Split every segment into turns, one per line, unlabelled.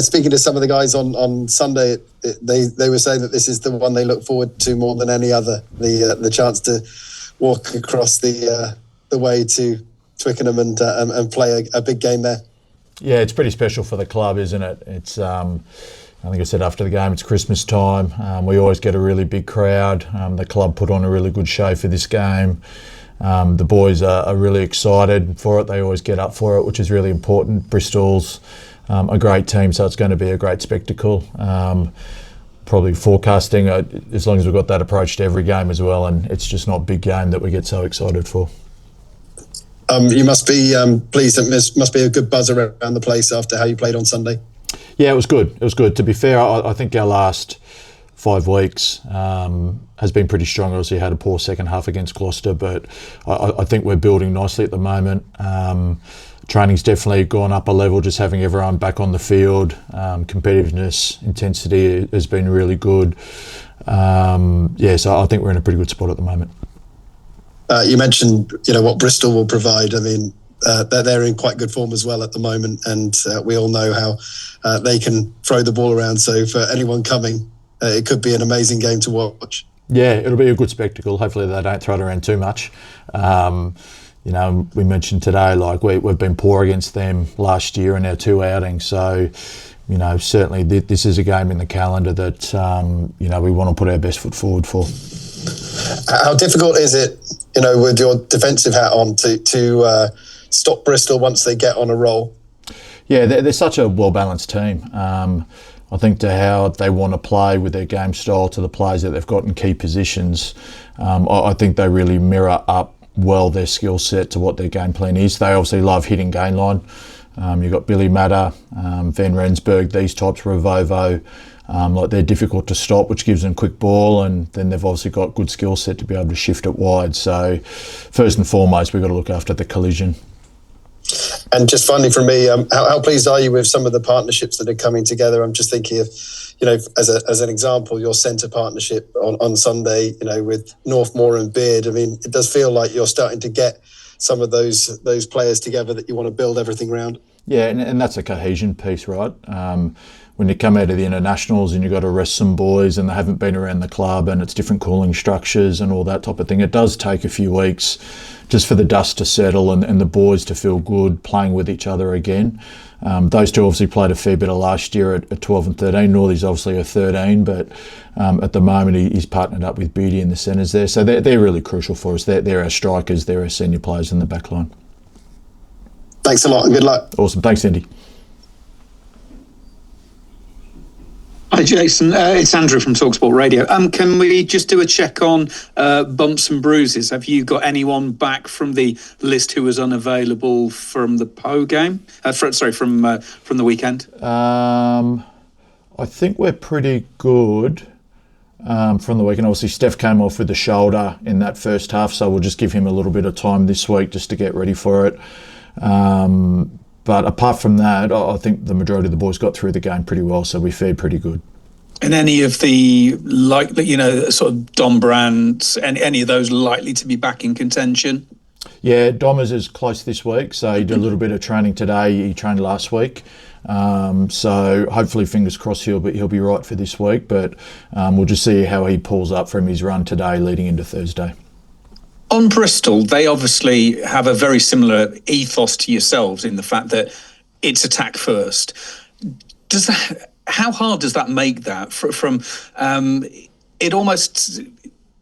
speaking to some of the guys on Sunday, they were saying that this is the one they look forward to more than any other. The chance to walk across the way to Twickenham and play a big game there.
Yeah, it's pretty special for the club, isn't it? It's I think I said after the game, it's Christmas time. We always get a really big crowd. The club put on a really good show for this game. The boys are really excited for it. They always get up for it, which is really important. Bristol's a great team, so it's going to be a great spectacle. Probably forecasting, as long as we've got that approach to every game as well, and it's just not a big game that we get so excited for.
You must be pleased. It must be a good buzz around the place after how you played on Sunday.
Yeah, it was good. It was good. To be fair, I think our last 5 weeks has been pretty strong. Obviously, had a poor second half against Gloucester, but I think we're building nicely at the moment. Training's definitely gone up a level, just having everyone back on the field. Competitiveness, intensity has been really good. So I think we're in a pretty good spot at the moment.
You mentioned, what Bristol will provide. I mean, they're in quite good form as well at the moment, and we all know how they can throw the ball around. So for anyone coming, it could be an amazing game to watch. Yeah,
it'll be a good spectacle. Hopefully they don't throw it around too much. We mentioned today, like we've been poor against them last year in our 2 outings. So, certainly this is a game in the calendar that, we want to put our best foot forward for.
How difficult is it, with your defensive hat on to stop Bristol once they get on a roll?
Yeah, they're such a well-balanced team. I think to how they want to play with their game style, to the players that they've got in key positions, I think they really mirror up well their skill set to what their game plan is. They obviously love hitting gain line. You've got Billy Matter, Van Rensburg, these types, Ravovo. They're difficult to stop, which gives them quick ball, and then they've obviously got good skill set to be able to shift it wide. So first and foremost, we've got to look after the collision.
And just finally from me, how pleased are you with some of the partnerships that are coming together? I'm just thinking of, as an example, your centre partnership on Sunday, with Northmore and Beard. I mean, it does feel like you're starting to get some of those players together that you want to build everything around. Yeah,
and that's a cohesion piece, right? When you come out of the internationals and you've got to rest some boys and they haven't been around the club and it's different cooling structures and all that type of thing, it does take a few weeks just for the dust to settle and the boys to feel good playing with each other again. Those two obviously played a fair bit of last year at 12 and 13. Northy's obviously a 13, but at the moment he's partnered up with Beatty in the centres there. So they're really crucial for us. They're our strikers, they're our senior players in the back line.
Thanks a lot and good luck.
Awesome. Thanks, Andy.
Hi, Jason. It's Andrew from TalkSport Radio. Can we just do a check on bumps and bruises? Have you got anyone back from the list who was unavailable from the Po game? From the weekend?
I think we're pretty good from the weekend. Obviously, Steph came off with the shoulder in that first half, so we'll just give him a little bit of time this week just to get ready for it. But apart from that, I think the majority of the boys got through the game pretty well, so we fared pretty good.
And any of the, sort of Dom Brandt, and any of those likely to be back in contention?
Yeah, Dom is close this week, so he did a little bit of training today. He trained last week. So hopefully, fingers crossed, he'll be right for this week. But we'll just see how he pulls up from his run today leading into Thursday.
On Bristol, they obviously have a very similar ethos to yourselves in the fact that it's attack first. How hard does that make that from it almost?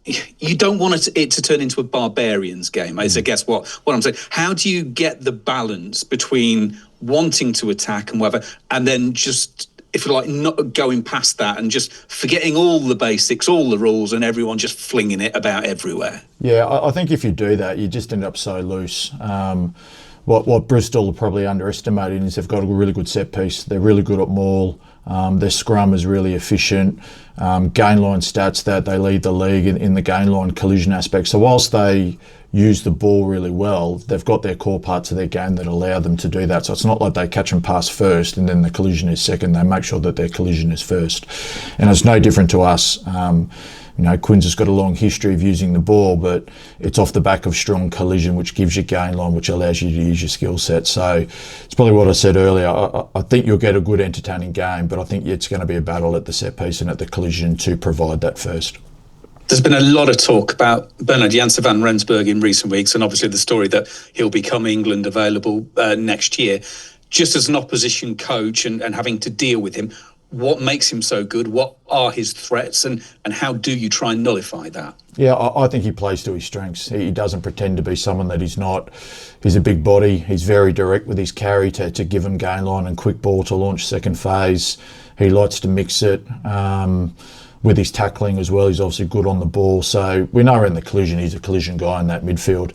You don't want it to turn into a barbarians game, is I guess what I'm saying. How do you get the balance between wanting to attack and whatever, and then just, if you like, not going past that and just forgetting all the basics, all the rules, and everyone just flinging it about everywhere?
Yeah, I think if you do that, you just end up so loose. What Bristol are probably underestimating is they've got a really good set piece. They're really good at maul. Their scrum is really efficient. Gain line stats, that they lead the league in the gain line collision aspect. So whilst they use the ball really well, they've got their core parts of their game that allow them to do that. So it's not like they catch and pass first and then the collision is second. They make sure that their collision is first. And it's no different to us. Quins has got a long history of using the ball, but it's off the back of strong collision, which gives you gain line, which allows you to use your skill set. So it's probably what I said earlier. I think you'll get a good, entertaining game, but I think it's going to be a battle at the set piece and at the collision to provide that first.
There's been a lot of talk about Bernard Jansen van Rensburg in recent weeks, and obviously the story that he'll become England available next year. Just as an opposition coach and having to deal with him, what makes him so good? What are his threats, and how do you try and nullify that?
Yeah, I think he plays to his strengths. He doesn't pretend to be someone that he's not. He's a big body. He's very direct with his carry to give him gain line and quick ball to launch second phase. He likes to mix it. With his tackling as well, he's obviously good on the ball. So we know around the collision, he's a collision guy in that midfield.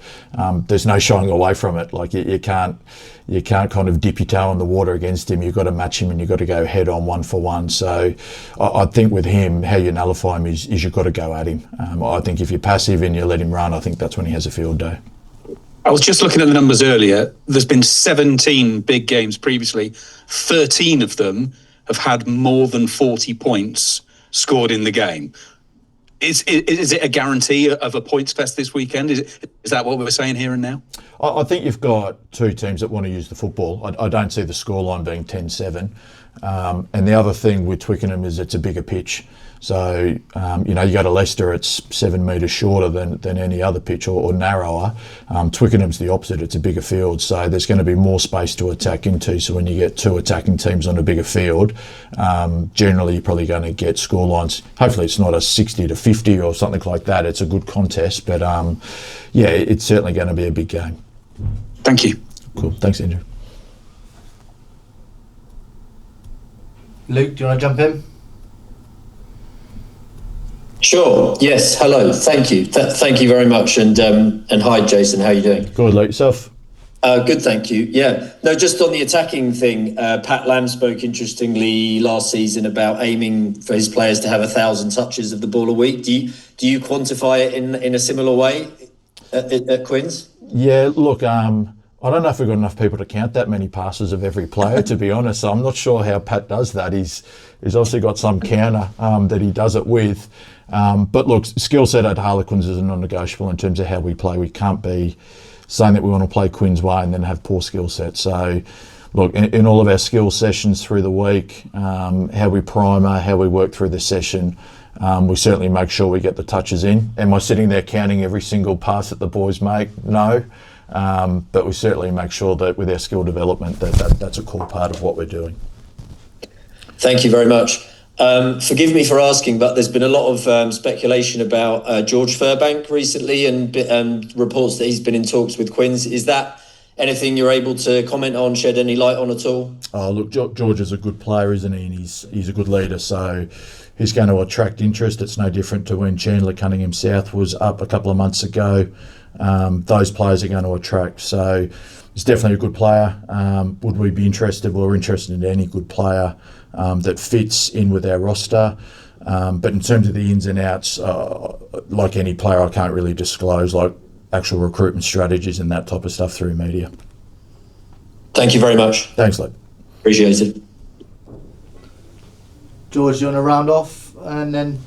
There's no shying away from it. Like you can't kind of dip your toe in the water against him. You've got to match him and you've got to go head on 1-for-1. So I think with him, how you nullify him is you've got to go at him. I think if you're passive and you let him run, I think that's when he has a field day.
I was just looking at the numbers earlier. There's been 17 big games previously. 13 of them have had more than 40 points scored in the game. Is it a guarantee of a points fest this weekend? Is that what we're saying here and now?
I think you've got two teams that want to use the football. I don't see the scoreline being 10-7. And the other thing with Twickenham is it's a bigger pitch. So, you go to Leicester, it's 7 metres shorter than any other pitch or narrower. Twickenham's the opposite, it's a bigger field. So there's going to be more space to attack into. So when you get two attacking teams on a bigger field, generally you're probably going to get scorelines. Hopefully it's not a 60-50 or something like that. It's a good contest. But yeah, it's certainly going to be a big game.
Thank you.
Cool. Thanks, Andrew.
Luke, do you want to jump in?
Sure. Yes. Hello. Thank you. Thank you very much. And hi, Jason. How are you doing?
Good. Like yourself?
Good. Thank you. Yeah. No, just on the attacking thing, Pat Lam spoke interestingly last season about aiming for his players to have 1,000 touches of the ball a week. Do you quantify it in a similar way at Quins?
Yeah. Look, I don't know if we've got enough people to count that many passes of every player, to be honest. So I'm not sure how Pat does that. He's obviously got some counter that he does it with. But look, skill set at Harlequins is a non-negotiable in terms of how we play. We can't be saying that we want to play Quins' way and then have poor skill set. So look, in all of our skill sessions through the week, how we primer, how we work through the session, we certainly make sure we get the touches in. Am I sitting there counting every single pass that the boys make? No. But we certainly make sure that with our skill development that's a core part of what we're doing.
Thank you very much. Forgive me for asking, but there's been a lot of speculation about George Furbank recently and reports that he's been in talks with Quins. Is that anything you're able to comment on, shed any light on at all?
Oh, look, George is a good player, isn't he? And he's a good leader, so he's going to attract interest. It's no different to when Chandler Cunningham South was up a couple of months ago. Those players are going to attract. So he's definitely a good player. Would we be interested? Well, we're interested in any good player that fits in with our roster. But in terms of the ins and outs, like any player, I can't really disclose like actual recruitment strategies and that type of stuff through media.
Thank you very much.
Thanks, Luke.
Appreciate it.
George, do you want to round off and then?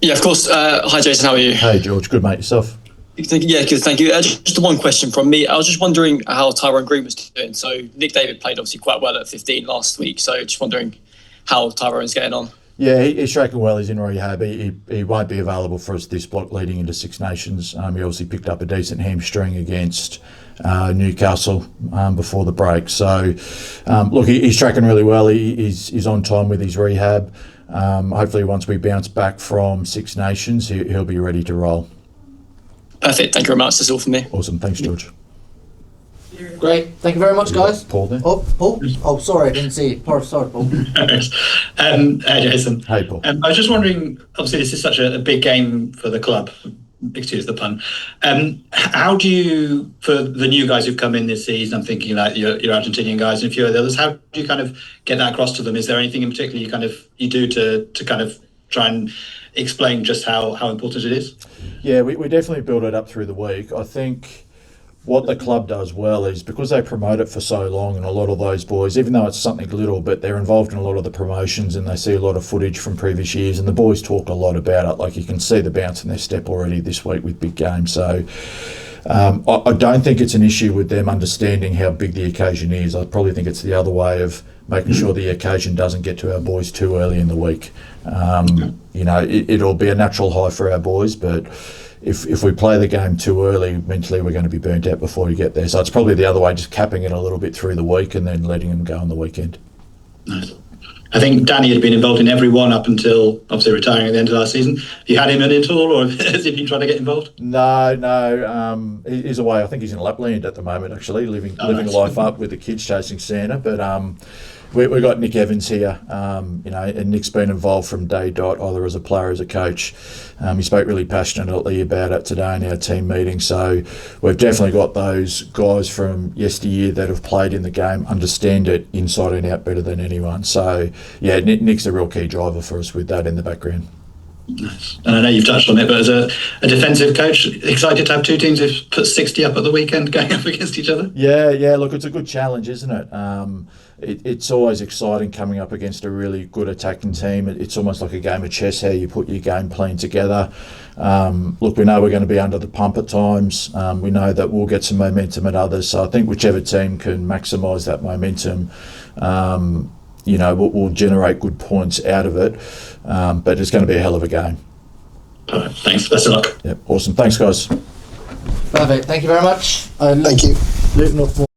Yeah, of course. Hi, Jason. How are you?
Hey, George. Good, mate. Yourself?
Yeah, good. Thank you. Just one question from me. I was just wondering how Tyrone Green was doing. So Nick David played obviously quite well at 15 last week. So just wondering how Tyrone's getting on.
Yeah, he's tracking well. He's in rehab. He won't be available for us this block leading into Six Nations. He obviously picked up a decent hamstring against Newcastle before the break. So, look, he's tracking really well. He's on time with his rehab. Hopefully, once we bounce back from Six Nations, he'll be ready to roll.
Perfect. Thank you very much. That's all from me.
Awesome. Thanks, George.
Great. Thank you very much, guys.
Paul there.
Oh, Paul. Oh, sorry, I didn't see you. Sorry, Paul.
Hey, Jason.
Hey, Paul.
I was just wondering, obviously this is such a big game for the club, excuse the pun. How do you, for the new guys who've come in this season, I'm thinking like your Argentinian guys and a few of the others, how do you kind of get that across to them? Is there anything in particular you do to kind of try and explain just how important it is?
Yeah, we definitely build it up through the week. I think what the club does well is because they promote it for so long, and a lot of those boys, even though it's something little, but they're involved in a lot of the promotions and they see a lot of footage from previous years, and the boys talk a lot about it. Like, you can see the bounce in their step already this week with big games. So I don't think it's an issue with them understanding how big the occasion is. I probably think it's the other way of making sure the occasion doesn't get to our boys too early in the week. It'll be a natural high for our boys, but if we play the game too early, mentally we're going to be burnt out before you get there. So it's probably the other way, just capping it a little bit through the week and then letting them go on the weekend.
Nice. I think Danny had been involved in every one up until obviously retiring at the end of last season. You had him in it all, or has he been trying to get involved?
No. He's away. I think he's in Lapland at the moment, actually, living life up with the kids chasing Santa. But we've got Nick Evans here, and Nick's been involved from day dot, either as a player or as a coach. He spoke really passionately about it today in our team meeting. So we've definitely got those guys from yesteryear that have played in the game, understand it inside and out better than anyone. So, yeah, Nick's a real key driver for us with that in the background.
Nice. And I know you've touched on it, but as a defensive coach, excited to have two teams who've put 60 up at the weekend going up against each other?
Yeah, look, it's a good challenge, isn't it? It's always exciting coming up against a really good attacking team. It's almost like a game of chess, how you put your game plan together. Look, we know we're going to be under the pump at times. We know that we'll get some momentum at others. So I think whichever team can maximise that momentum, we'll generate good points out of it. But it's going to be a hell of a game.
All right, thanks. Best of luck.
Yep, awesome. Thanks, guys.
Perfect. Thank you very much.
Thank you.
Luke Northmore.